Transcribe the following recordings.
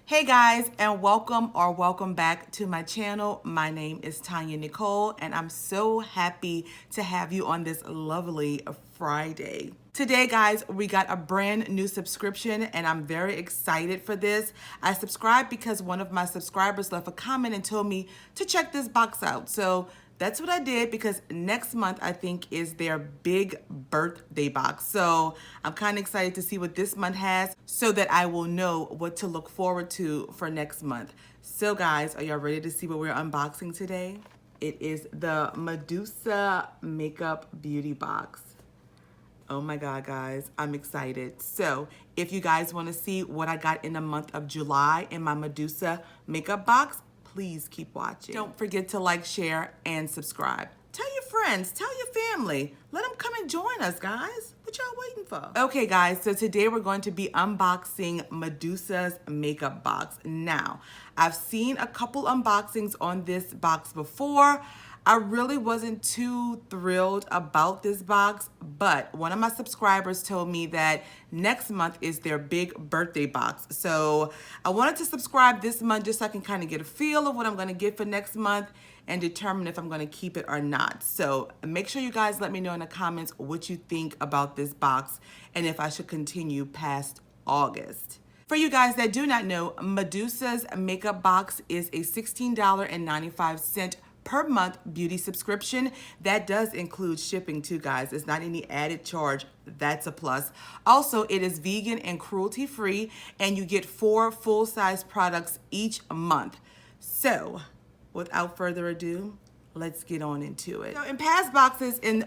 Hey guys, and welcome back to my channel. My name is TonyaNicole, and I'm so happy to have you on this lovely Friday. Today, guys, we got a brand new subscription, and I'm very excited for this. I subscribed because one of my subscribers left a comment and told me to check this box out. So that's what I did, because next month I think is their big birthday box. So I'm kind of excited to see what this month has so that I will know what to look forward to for next month. So guys, are y'all ready to see what we're unboxing today? It is the Medusa Makeup Beauty Box. Oh my God, guys, I'm excited. So if you guys want to see what I got in the month of July in my Medusa makeup box, please keep watching. Don't forget to like, share, and subscribe. Tell your friends, tell your family. Let them come and join us, guys. What y'all waiting for? Okay, guys, so today we're going to be unboxing Medusa's makeup box. Now, I've seen a couple unboxings on this box before. I really wasn't too thrilled about this box, but one of my subscribers told me that next month is their big birthday box. So I wanted to subscribe this month just so I can kind of get a feel of what I'm going to get for next month and determine if I'm going to keep it or not. So make sure you guys let me know in the comments what you think about this box and if I should continue past August. For you guys that do not know, Medusa's makeup box is a $16.95 per month beauty subscription. That does include shipping too, guys. It's not any added charge. That's a plus. Also, it is vegan and cruelty free, and you get 4 full-size products each month. So without further ado, let's get on into it. So in past boxes, when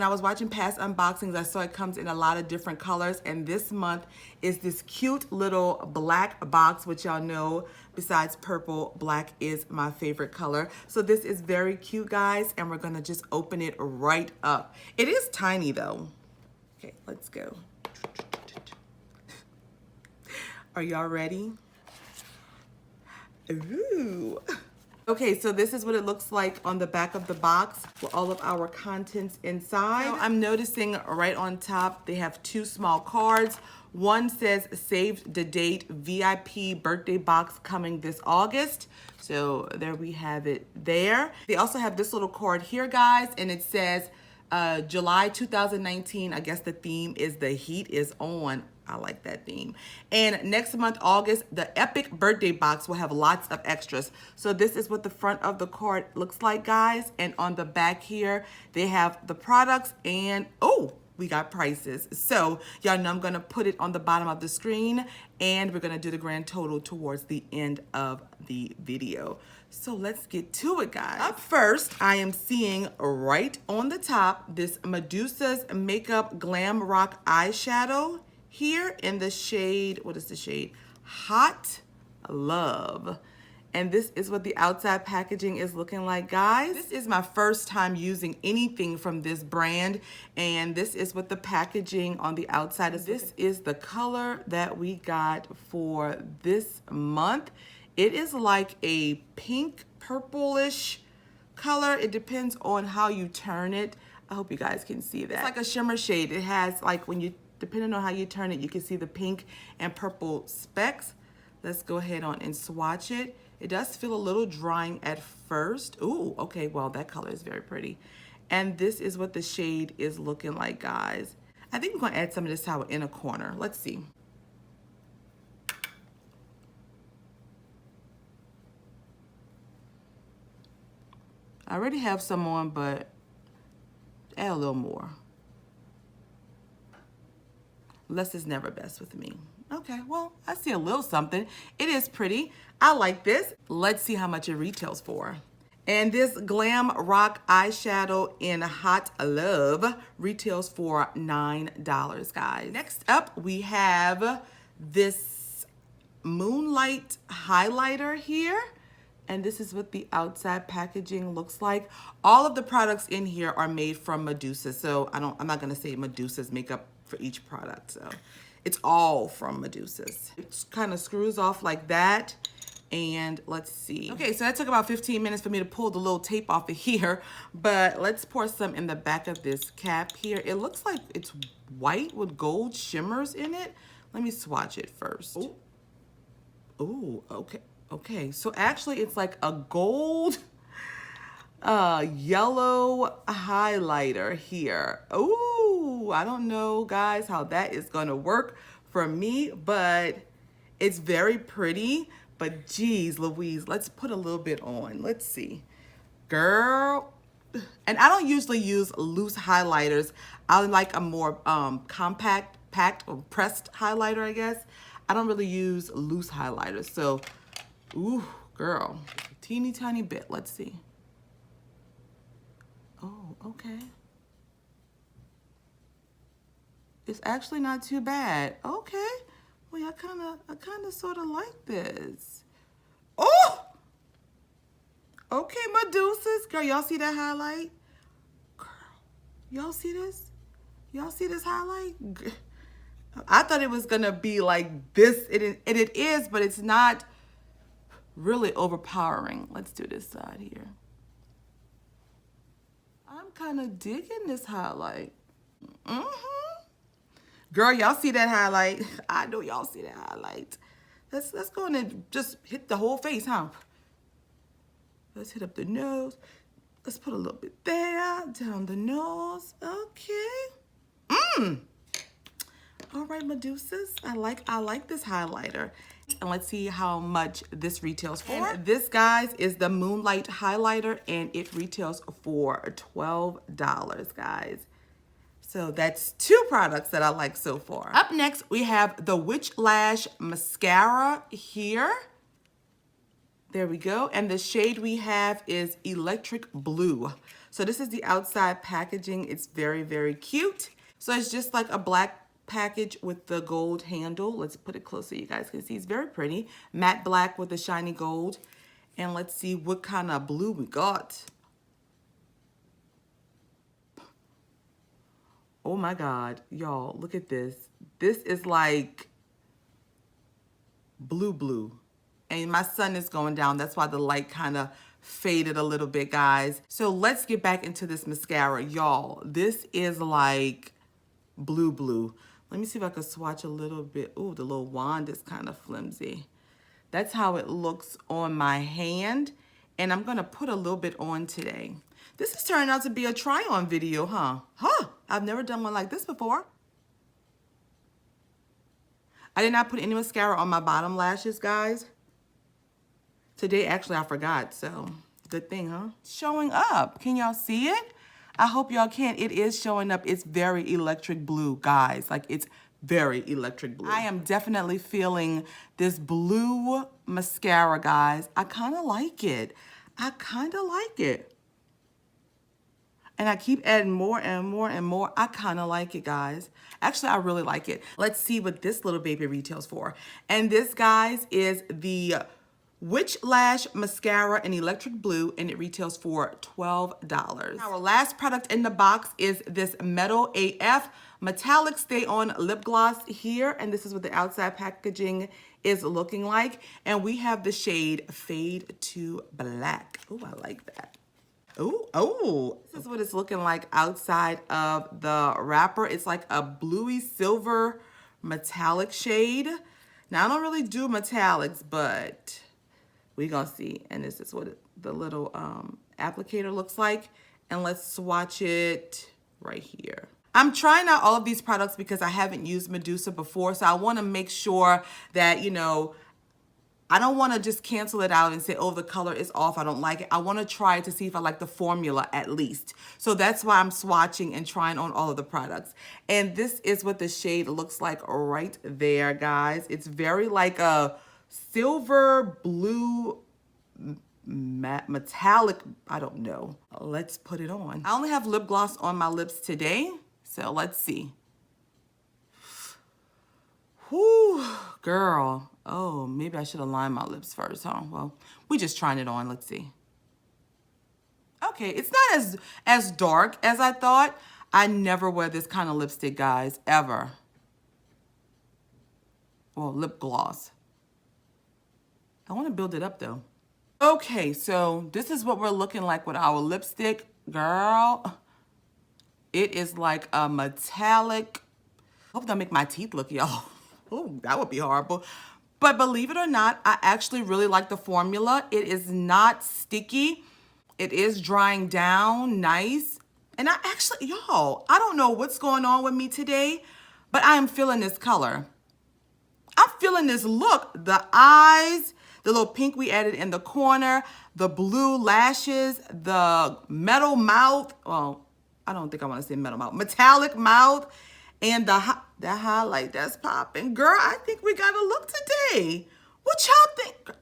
I was watching past unboxings, I saw it comes in a lot of different colors, and this month is this cute little black box, which y'all know, besides purple, black is my favorite color. So this is very cute, guys, and we're gonna just open it right up. It is tiny though. Okay, let's go. Are y'all ready? Ooh. Okay, so this is what it looks like on the back of the box with all of our contents inside. So I'm noticing right on top, they have 2 small cards. One says save the date VIP birthday box coming this August. So there we have it there. They also have this little card here, guys, and it says July 2019. I guess the theme is the heat is on. I like that theme. And next month, August, the epic birthday box will have lots of extras. So this is what the front of the card looks like, guys. And on the back here, they have the products and, oh, we got prices. So y'all know I'm gonna put it on the bottom of the screen, and we're gonna do the grand total towards the end of the video. So let's get to it, guys. Up first, I am seeing right on the top, this Medusa's Makeup Glam Rock Eyeshadow here in the shade, what is the shade? Hot Love. And this is what the outside packaging is looking like, guys. This is my first time using anything from this brand, and this is what the packaging on the outside is. This is the color that we got for this month. It is like a pink purplish color. It depends on how you turn it. I hope you guys can see that. It's like a shimmer shade. It has, like, when you, depending on how you turn it, you can see the pink and purple specks. Let's go ahead on and swatch it. It does feel a little drying at first. Ooh, okay, well, that color is very pretty. And this is what the shade is looking like, guys. I think we're gonna add some of this to our inner corner. Let's see. I already have some on, but add a little more. Less is never best with me. Okay, well, I see a little something. It is pretty. I like this. Let's see how much it retails for. And this Glam Rock Eyeshadow in Hot Love retails for $9, guys. Next up, we have this Moonlight highlighter here. And this is what the outside packaging looks like. All of the products in here are made from Medusa. So I'm not gonna say Medusa's makeup for each product. So it's all from Medusa's. It kind of screws off like that. And let's see. Okay, so that took about 15 minutes for me to pull the little tape off of here, but let's pour some in the back of this cap here. It looks like it's white with gold shimmers in it. Let me swatch it first. Ooh. Oh, okay. Okay, so actually it's like a gold yellow highlighter here. Oh, I don't know, guys, how that is gonna work for me, but it's very pretty. But geez, Louise, let's put a little bit on. Let's see. Girl. And I don't usually use loose highlighters. I like a more compact, packed, or pressed highlighter, I guess. I don't really use loose highlighters. So, ooh, girl, teeny tiny bit. Let's see. Oh, okay. It's actually not too bad. Okay. Well, I kind of sort of like this. Oh! Okay, Medusas. Girl, y'all see that highlight? Girl, y'all see this? Y'all see this highlight? I thought it was gonna be like this, and it is, but it's not really overpowering. Let's do this side here. I'm kind of digging this highlight. Girl, y'all see that highlight? I know y'all see that highlight. Let's go in and just hit the whole face, huh? Let's hit up the nose. Let's put a little bit there, down the nose. Okay. All right, Medusas. I like this highlighter. And let's see how much this retails for. And this, guys, is the Moonlight highlighter, and it retails for $12, guys. So that's two products that I like so far. Up next, we have the Witch Lash Mascara here. There we go. And the shade we have is Electric Blue. So this is the outside packaging. It's very, very cute. So it's just like a black package with the gold handle. Let's put it close so you guys can see. It's very pretty. Matte black with the shiny gold. And let's see what kind of blue we got. Oh my God, y'all, look at this. This is like blue. And my sun is going down. That's why the light kind of faded a little bit, guys. So let's get back into this mascara. Y'all, this is like blue. Let me see if I can swatch a little bit. Ooh, the little wand is kind of flimsy. That's how it looks on my hand. And I'm going to put a little bit on today. This is turning out to be a try-on video, huh? I've never done one like this before. I did not put any mascara on my bottom lashes, guys. Today, actually, I forgot, so good thing, huh? Showing up. Can y'all see it? I hope y'all can. It is showing up. It's very electric blue, guys. Like, it's very electric blue. I am definitely feeling this blue mascara, guys. I kind of like it. And I keep adding more and more and more. I kind of like it, guys. Actually, I really like it. Let's see what this little baby retails for. And this, guys, is the Witch Lash Mascara in Electric Blue, and it retails for $12. Our last product in the box is this Metal AF Metallic Stay On Lip Gloss here, and this is what the outside packaging is looking like. And we have the shade Fade to Black. Oh, I like that. Oh, this is what it's looking like outside of the wrapper. It's like a bluey silver metallic shade. Now, I don't really do metallics, but we're gonna see. And this is what the little applicator looks like. And let's swatch it right here. I'm trying out all of these products because I haven't used Medusa before, so I wanna make sure that, you know, I don't want to just cancel it out and say, oh, the color is off, I don't like it. I want to try it to see if I like the formula at least. So that's why I'm swatching and trying on all of the products. And this is what the shade looks like right there, guys. It's very like a silver blue metallic, I don't know. Let's put it on. I only have lip gloss on my lips today, so let's see. Whew, girl. Oh, maybe I should align my lips first, huh? Well, we're just trying it on. Let's see. Okay, it's not as dark as I thought. I never wear this kind of lipstick, guys, ever. Well, lip gloss. I want to build it up, though. Okay, so this is what we're looking like with our lipstick. Girl, it is like a metallic. I hope it don't make my teeth look, y'all. Oh, that would be horrible. But believe it or not, I actually really like the formula. It is not sticky. It is drying down nice. And I actually, y'all, I don't know what's going on with me today, but I am feeling this color. I'm feeling this look. The eyes, the little pink we added in the corner, the blue lashes, the metal mouth. Well, I don't think I want to say metal mouth. Metallic mouth, and that highlight that's popping. Girl, I think we got a look today. What y'all think?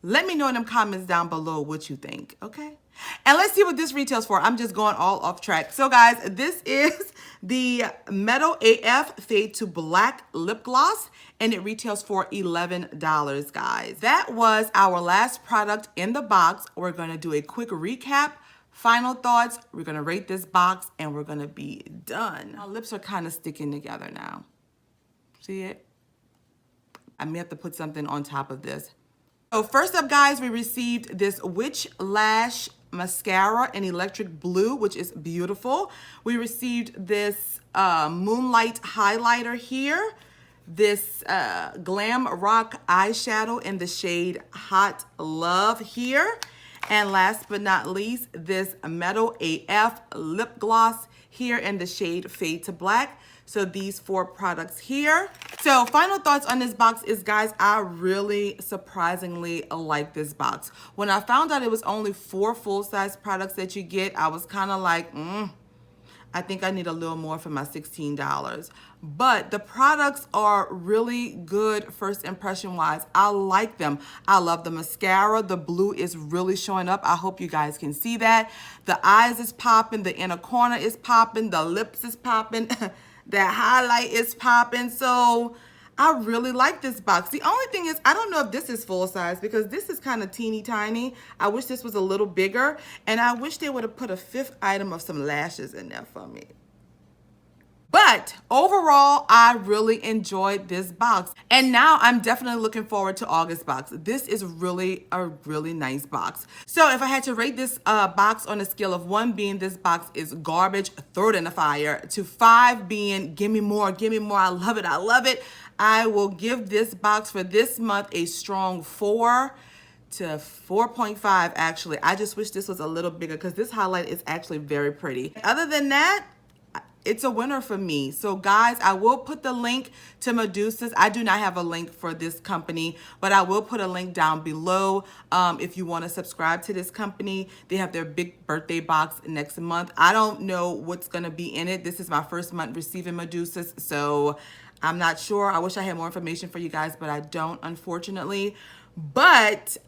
Let me know in them comments down below what you think, okay? And let's see what this retails for. I'm just going all off track. So guys, this is the Metal AF Fade to Black Lip Gloss, and it retails for $11, guys. That was our last product in the box. We're gonna do a quick recap, final thoughts. We're gonna rate this box, and we're gonna be done. My lips are kind of sticking together now. See it? I may have to put something on top of this. So first up, guys, we received this Witch Lash Mascara in Electric Blue, which is beautiful. We received this Moonlight Highlighter here, this Glam Rock Eyeshadow in the shade Hot Love here, and last but not least, this Metal AF Lip Gloss here in the shade Fade to Black. So these 4 products here. So final thoughts on this box is, guys, I really surprisingly like this box. When I found out it was only 4 full-size products that you get, I was kind of like, I think I need a little more for my $16. But the products are really good first impression wise. I like them. I love the mascara. The blue is really showing up. I hope you guys can see that. The eyes is popping. The inner corner is popping. The lips is popping. That highlight is popping. So I really like this box. The only thing is, I don't know if this is full size because this is kind of teeny tiny. I wish this was a little bigger, and I wish they would have put a 5th item of some lashes in there for me. But overall, I really enjoyed this box. And now I'm definitely looking forward to August box. This is really a really nice box. So if I had to rate this box on a scale of 1 being this box is garbage, throw it in the fire, to 5 being give me more, I love it, I will give this box for this month a strong 4 to 4.5 actually. I just wish this was a little bigger because this highlight is actually very pretty. Other than that, it's a winner for me. So guys, I will put the link to Medusa's. I do not have a link for this company, but I will put a link down below if you want to subscribe to this company. They have their big birthday box next month. I don't know what's going to be in it. This is my first month receiving Medusa's, so I'm not sure. I wish I had more information for you guys, but I don't, unfortunately. But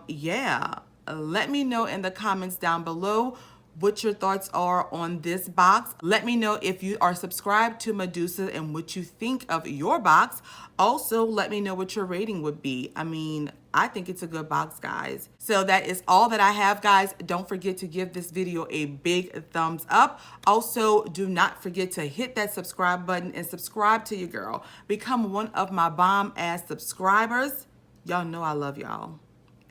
yeah, let me know in the comments down below what your thoughts are on this box. Let me know if you are subscribed to Medusa and what you think of your box. Also, let me know what your rating would be. I mean, I think it's a good box, guys. So that is all that I have, guys. Don't forget to give this video a big thumbs up. Also, do not forget to hit that subscribe button and subscribe to your girl. Become one of my bomb-ass subscribers. Y'all know I love y'all.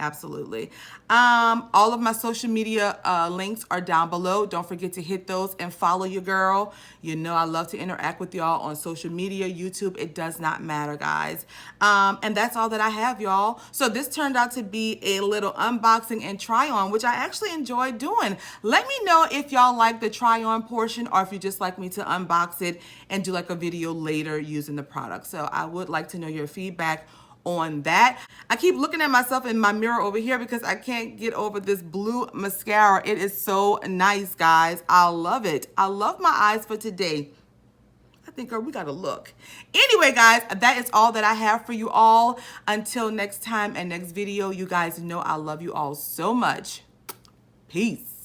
Absolutely. All of my social media links are down below. Don't forget to hit those and follow your girl. You know I love to interact with y'all on social media, YouTube. It does not matter, guys. And that's all that I have, y'all. So this turned out to be a little unboxing and try on, which I actually enjoyed doing. Let me know if y'all like the try on portion or if you just like me to unbox it and do like a video later using the product. So I would like to know your feedback on that. I keep looking at myself in my mirror over here because I can't get over this blue mascara. It is so nice, guys. I love it. I love my eyes for today. I think, girl, we gotta look. Anyway, guys, that is all that I have for you all. Until next time and next video, you guys know I love you all so much. Peace.